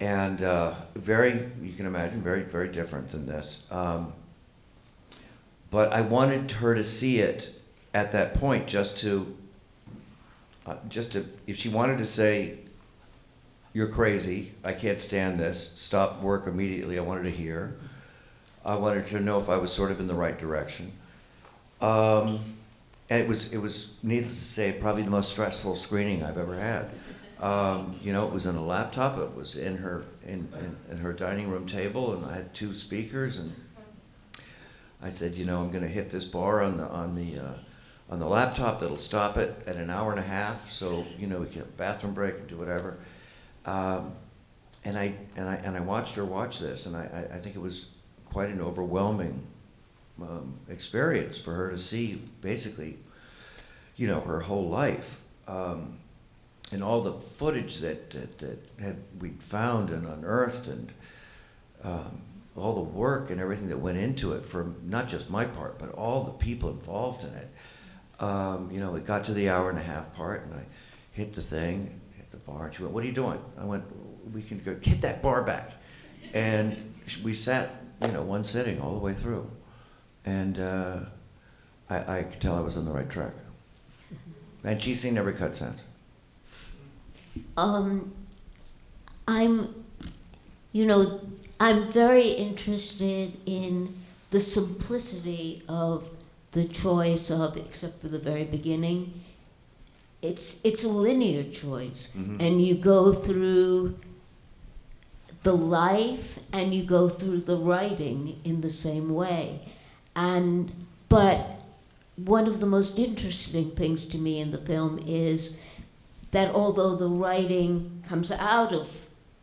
and you can imagine, very, very different than this. But I wanted her to see it at that point, just to, if she wanted to say, "You're crazy, I can't stand this, stop work immediately," I wanted to hear. I wanted to know if I was sort of in the right direction. And it was, needless to say, probably the most stressful screening I've ever had. You know, it was in a laptop, it was in her dining room table, and I had 2 speakers, and I said, you know, I'm gonna hit this bar on the laptop that'll stop it at an hour and a half, so, you know, we can have a bathroom break and do whatever. And I watched her watch this, and I think it was quite an overwhelming experience for her to see, basically, you know, her whole life, and all the footage that we'd found and unearthed, and all the work and everything that went into it, from not just my part, but all the people involved in it. You know, it got to the hour and a half part, and I hit the thing, hit the bar, and she went, "What are you doing?" I went, "We can go hit that bar back." And we sat, you know, one sitting all the way through. And I could tell I was on the right track. And she's seen every cut since. I'm very interested in the simplicity of the choice of, except for the very beginning, it's a linear choice. Mm-hmm. And you go through the life and you go through the writing in the same way. But one of the most interesting things to me in the film is that although the writing comes out of,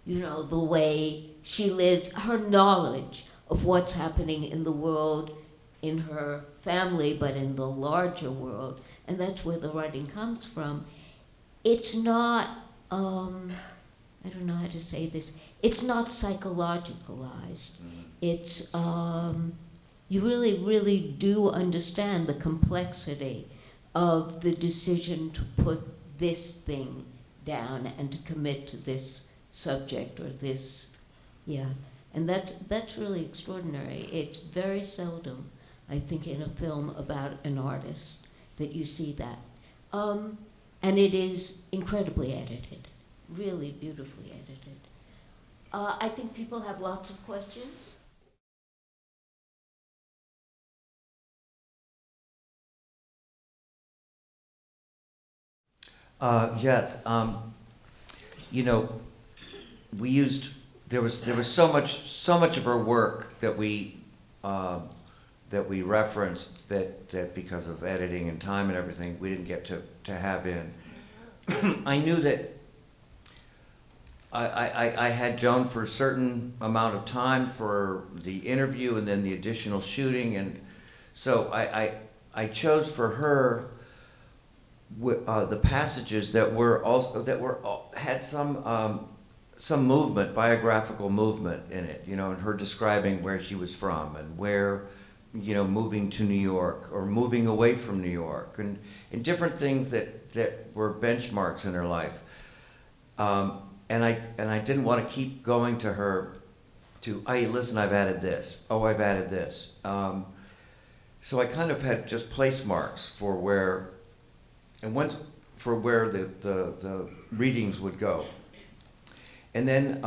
you know, the way she lives, her knowledge of what's happening in the world, in her family, but in the larger world, and that's where the writing comes from. It's not, I don't know how to say this, it's not psychologicalized. It's, you really, really do understand the complexity of the decision to put this thing down and to commit to this subject or this, yeah. And that's really extraordinary. It's very seldom, I think, in a film about an artist that you see that. And it is incredibly edited, really beautifully edited. I think people have lots of questions. Yes, you know, there was so much of her work that we referenced that because of editing and time and everything, we didn't get to have in. I knew that I had Joan for a certain amount of time for the interview and then the additional shooting, and so I chose for her the passages that had some movement, biographical movement in it, you know, and her describing where she was from and where, you know, moving to New York or moving away from New York, and different things that were benchmarks in her life. And I didn't want to keep going to her to, "Hey, listen, I've added this. Oh, I've added this." So I kind of had just place marks for where, the readings would go. And then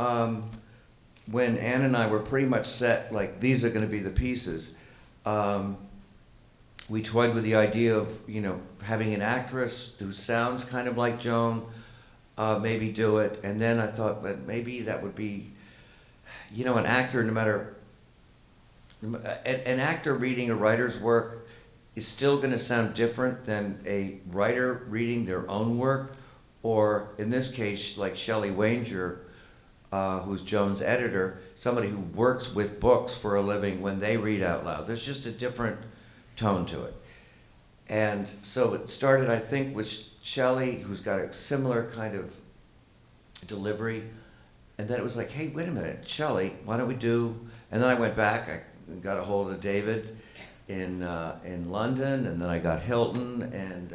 when Ann and I were pretty much set, like, these are going to be the pieces, we toyed with the idea of, you know, having an actress who sounds kind of like Joan, maybe do it. And then I thought, but maybe that would be, you know, an actor, an actor reading a writer's work is still going to sound different than a writer reading their own work, or in this case, like Shelley Wanger, who's Joan's editor, somebody who works with books for a living when they read out loud. There's just a different tone to it. And so it started, I think, with Shelley, who's got a similar kind of delivery. And then it was like, hey, wait a minute, Shelley, why don't we do... And then I went back, I got a hold of David in London, and then I got Hilton, and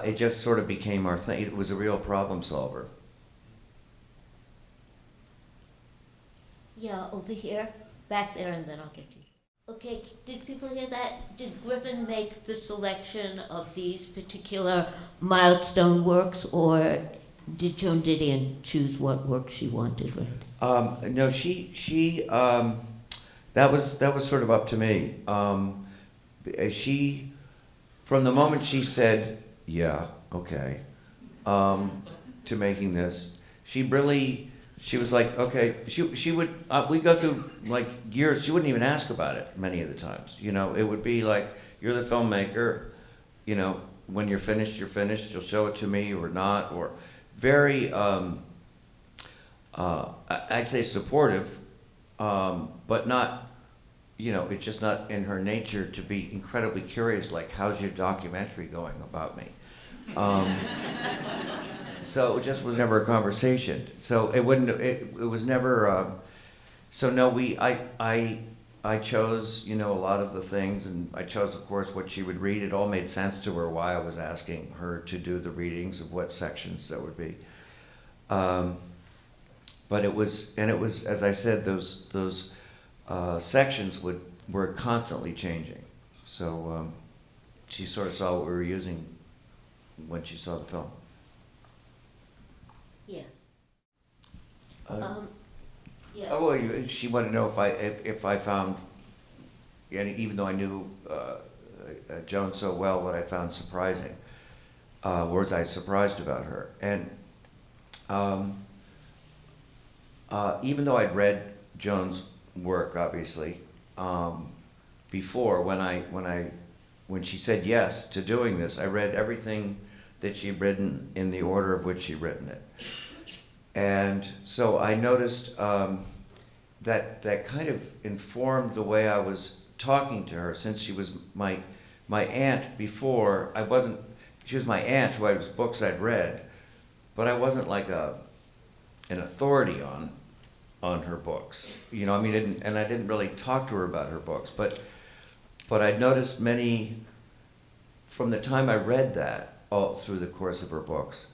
it just sort of became our thing. It was a real problem solver. Yeah, over here, back there, and then I'll get you. Okay, did people hear that? Did Griffin make the selection of these particular milestone works, or did Joan Didion choose what work she wanted read? No, that was sort of up to me. She, from the moment she said, yeah, okay, to making this, she was like, okay, she would, we go through like years, she wouldn't even ask about it many of the times. You know, it would be like, you're the filmmaker, you know, when you're finished, you'll show it to me or not, or very, I'd say supportive, but not, you know, it's just not in her nature to be incredibly curious, like, how's your documentary going about me? So it just was never a conversation. So it was never, so no, I chose, you know, a lot of the things, and I chose, of course, what she would read. It all made sense to her why I was asking her to do the readings of what sections that would be. But it was, as I said, those sections were constantly changing. So she sort of saw what we were using when she saw the film. Yeah. Uh, Yeah. Oh, well, she wanted to know if I found, and even though I knew Joan so well, what I found surprising, was I surprised about her. And even though I'd read Joan's work, obviously, before, when she said yes to doing this, I read everything that she'd written in the order of which she'd written it. And so I noticed that kind of informed the way I was talking to her, since she was my aunt before. She was my aunt who had books I'd read, but I wasn't like an authority on her books. You know, I mean, I didn't really talk to her about her books, but I'd noticed many, from the time I read that, all through the course of her books,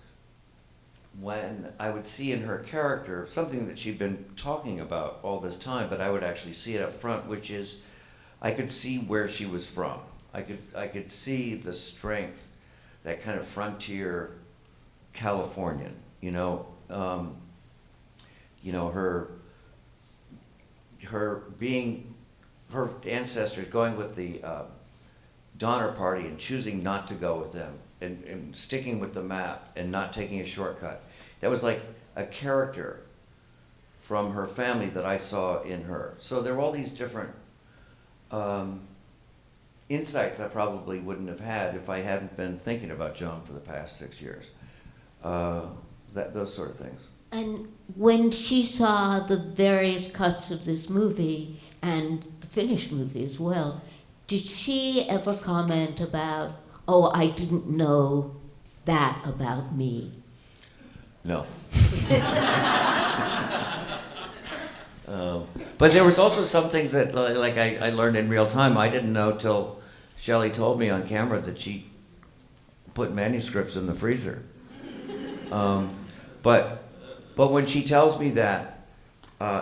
when I would see in her character something that she'd been talking about all this time, but I would actually see it up front, which is, I could see where she was from. I could see the strength, that kind of frontier Californian, you know, her ancestors going with the Donner Party and choosing not to go with them, and sticking with the map and not taking a shortcut. That was like a character from her family that I saw in her. So there were all these different insights I probably wouldn't have had if I hadn't been thinking about Joan for the past 6 years. Those sort of things. And when she saw the various cuts of this movie, and the finished movie as well, did she ever comment about, oh, I didn't know that about me? No. But there was also some things that, like I learned in real time. I didn't know till Shelley told me on camera that she put manuscripts in the freezer. But when she tells me that,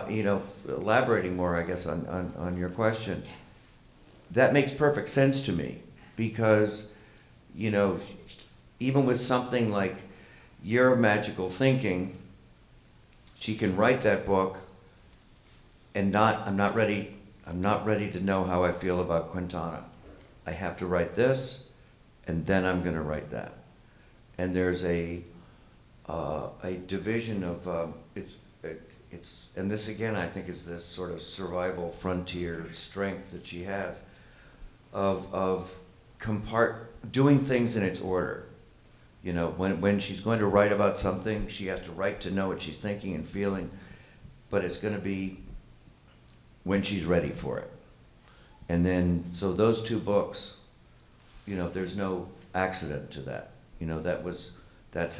you know, elaborating more, I guess, on your question, that makes perfect sense to me, because, you know, even with something like Year of Magical Thinking, she can write that book and I'm not ready to know how I feel about Quintana. I have to write this, and then I'm going to write that. And there's a division of it's and this again, I think, is this sort of survival frontier strength that she has of doing things in its order. You know, when she's going to write about something, she has to write to know what she's thinking and feeling, but it's going to be when she's ready for it. And then, so those two books, you know, there's no accident to that. You know, that's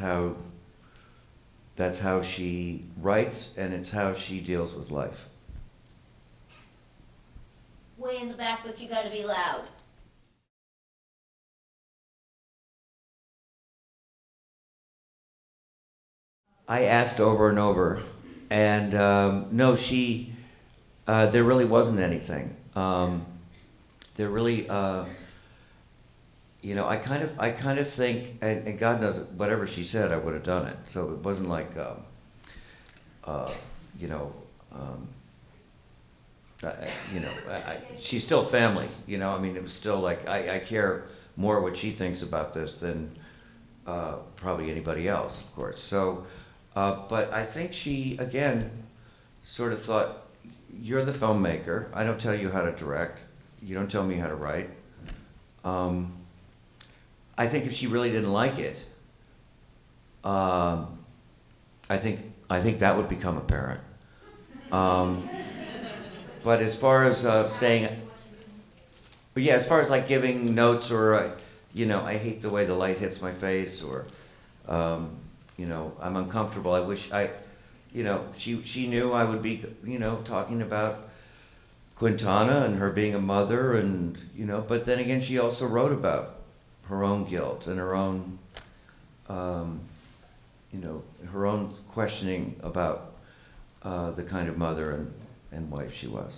how she writes, and it's how she deals with life. Way in the back, but you gotta be loud. I asked over and over, and no, she there really wasn't anything. There really, you know, I kind of think, and God knows, whatever she said, I would have done it. So it wasn't like, you know, you know, she's still family. You know, I mean, it was still like I care more what she thinks about this than probably anybody else, of course. So, but I think she again sort of thought, you're the filmmaker. I don't tell you how to direct. You don't tell me how to write. I think if she really didn't like it, I think that would become apparent. But as far as saying, but yeah, as far as like giving notes or, you know, I hate the way the light hits my face, or, you know, I'm uncomfortable. I wish you know, she knew I would be, you know, talking about Quintana and her being a mother, and you know, but then again, she also wrote about her own guilt and her own, you know, her own questioning about the kind of mother and wife she was.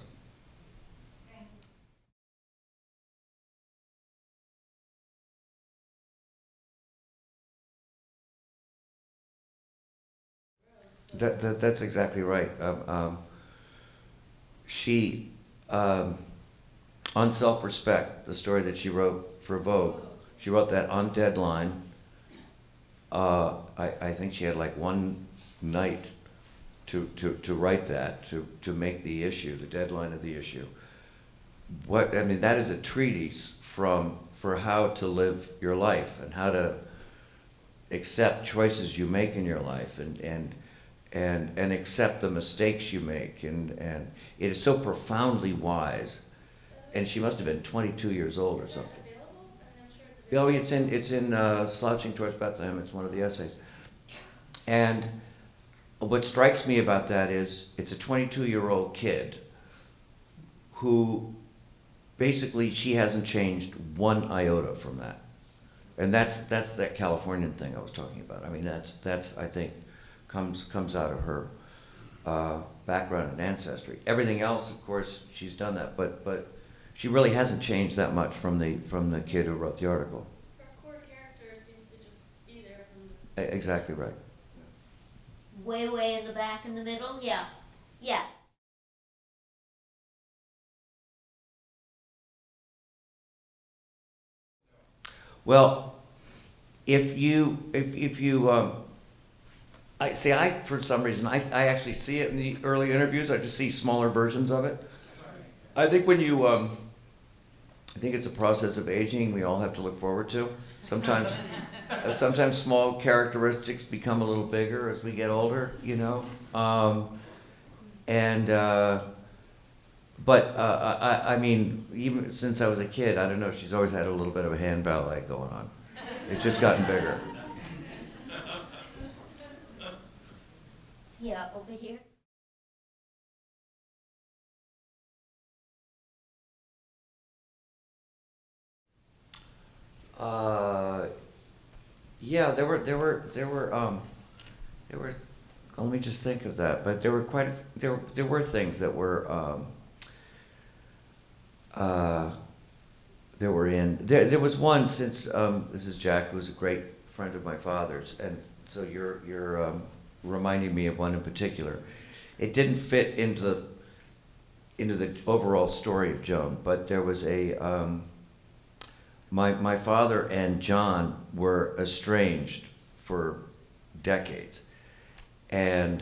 That's exactly right. She, on Self-Respect, the story that she wrote for Vogue, she wrote that on deadline. I think she had like one night to write that, to make the issue, the deadline of the issue. What, I mean, that is a treatise for how to live your life and how to accept choices you make in your life, and accept the mistakes you make, and it is so profoundly wise. And she must have been 22 years old or something. Oh, it's in Slouching Towards Bethlehem. It's one of the essays. And what strikes me about that is it's a 22-year-old kid who basically she hasn't changed one iota from that. And that's that Californian thing I was talking about. I mean, that's I think comes out of her background and ancestry. Everything else, of course, she's done that, but she really hasn't changed that much from the kid who wrote the article. Her core character seems to just be there from the... Exactly right. Way in the back in the middle? Yeah. Yeah. Well, if you I for some reason I actually see it in the early interviews. I just see smaller versions of it. I think when you I think it's a process of aging we all have to look forward to. Sometimes sometimes small characteristics become a little bigger as we get older, you know. And but I mean, even since I was a kid, I don't know, she's always had a little bit of a hand ballet going on. It's just gotten bigger. Yeah, over here. Uh, yeah, there were. Let me just think of that. But there were there were things that were there were in there was one, since this is Jack, who's a great friend of my father's, and so you're reminding me of one in particular. It didn't fit into the overall story of Joan, but there was a my father and John were estranged for decades, and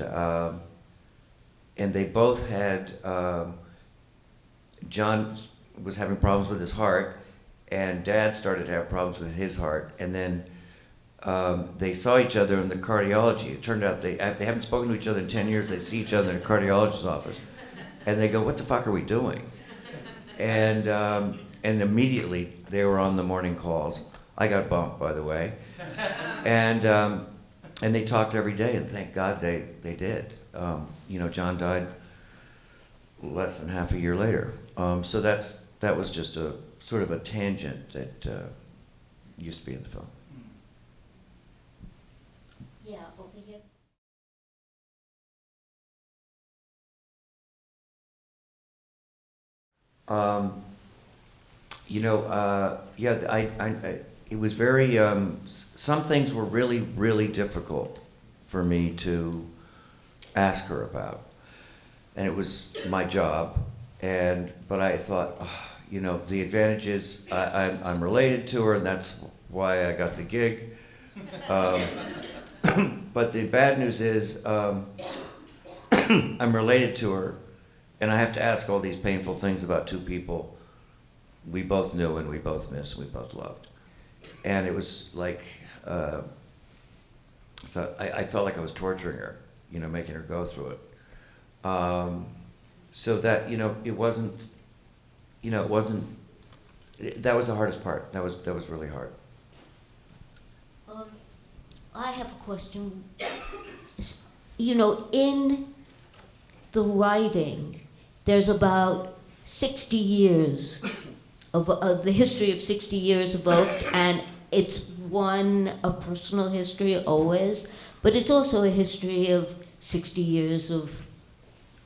they both had John was having problems with his heart, and Dad started to have problems with his heart, and then they saw each other in the cardiology. It turned out they haven't spoken to each other in 10 years. They see each other in a cardiologist's office, and they go, "What the fuck are we doing?" And immediately they were on the morning calls. I got bumped, by the way, and they talked every day, and thank God they did. You know, John died less than half a year later. So that was just a sort of a tangent that used to be in the film. Yeah, over here. Yeah, it was very, some things were really, really difficult for me to ask her about. And it was my job, but I thought, oh, the advantage is I'm related to her, and that's why I got the gig. But the bad news is I'm related to her, and I have to ask all these painful things about two people we both knew and we both missed and we both loved. And it was like, so I felt like I was torturing her, making her go through it. So that, that was the hardest part. That was really hard. I have a question. In the writing, there's about 60 years of the history of 60 years evoked, and it's a personal history always, but it's also a history of 60 years of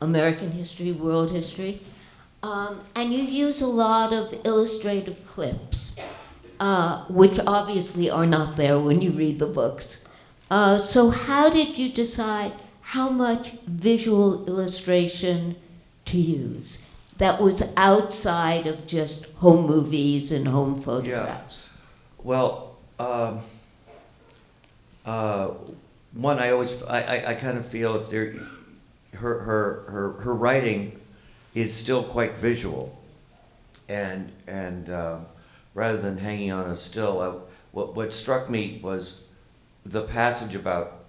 American history, world history. And you use a lot of illustrative clips, which obviously are not there when you read the books. So how did you decide how much visual illustration to use that was outside of just home movies and home photographs? Yeah. Well, one, I kind of feel if her writing is still quite visual, and rather than hanging on a still, what struck me was the passage about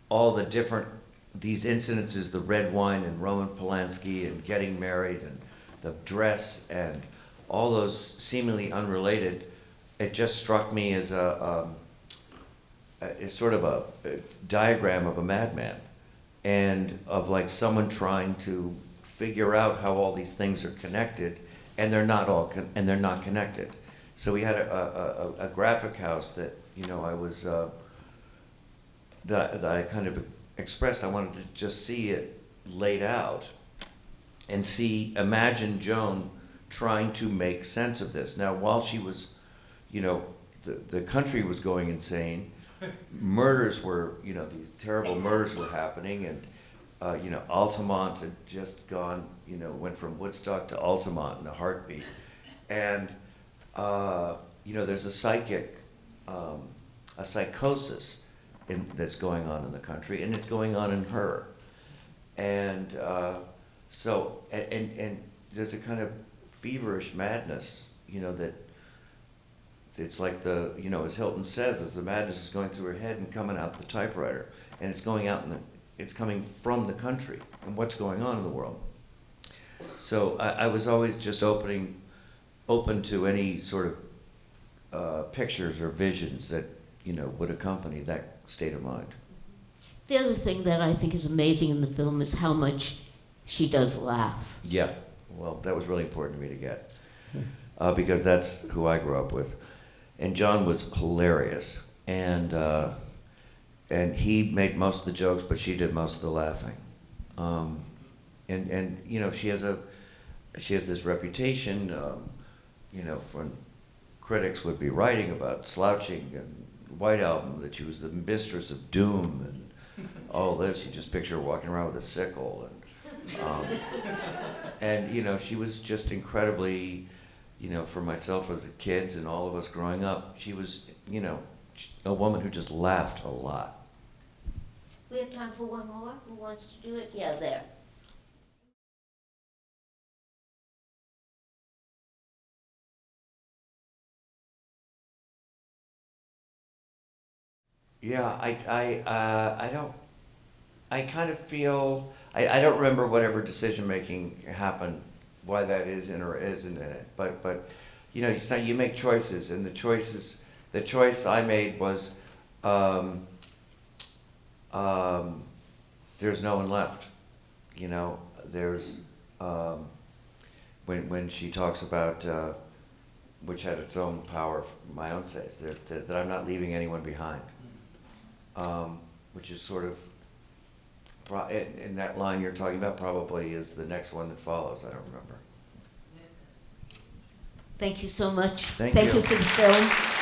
all the different these incidences, the red wine and Roman Polanski and getting married and the dress and all those seemingly unrelated. It just struck me as as sort of a diagram of a madman, and of like someone trying to figure out how all these things are connected, and they're not connected. So we had a graphic house that I was that I kind of expressed. I wanted to just see it laid out and imagine Joan trying to make sense of this. Now, while she was, the country was going insane, murders were, these terrible murders were happening, and Altamont had just gone, went from Woodstock to Altamont in a heartbeat. And, there's a psychosis that's going on in the country, and it's going on in her. And so there's a kind of feverish madness, that it's like as Hilton says, as the madness is going through her head and coming out the typewriter, and it's going out it's coming from the country and what's going on in the world. So I was always just open to any sort of pictures or visions that would accompany that state of mind. The other thing that I think is amazing in the film is how much she does laugh. Yeah, well, that was really important to me to get, because that's who I grew up with. And John was hilarious, and he made most of the jokes, but she did most of the laughing. And she has this reputation, when critics would be writing about Slouching and White Album, that she was the mistress of doom and all this. You just picture her walking around with a sickle, and she was just incredibly, for myself as a kid and all of us growing up, she was, a woman who just laughed a lot. We have time for one more. Who wants to do it? Yeah, there. Yeah, I kind of feel, I don't remember whatever decision making happened, why that is in or isn't in it, but you make choices, and the choice I made was, there's no one left, there's, when she talks about, which had its own power, my own sense, that I'm not leaving anyone behind. Which is sort of and that line you're talking about probably is the next one that follows. I don't remember. Thank you so much. Thank you. You for the film.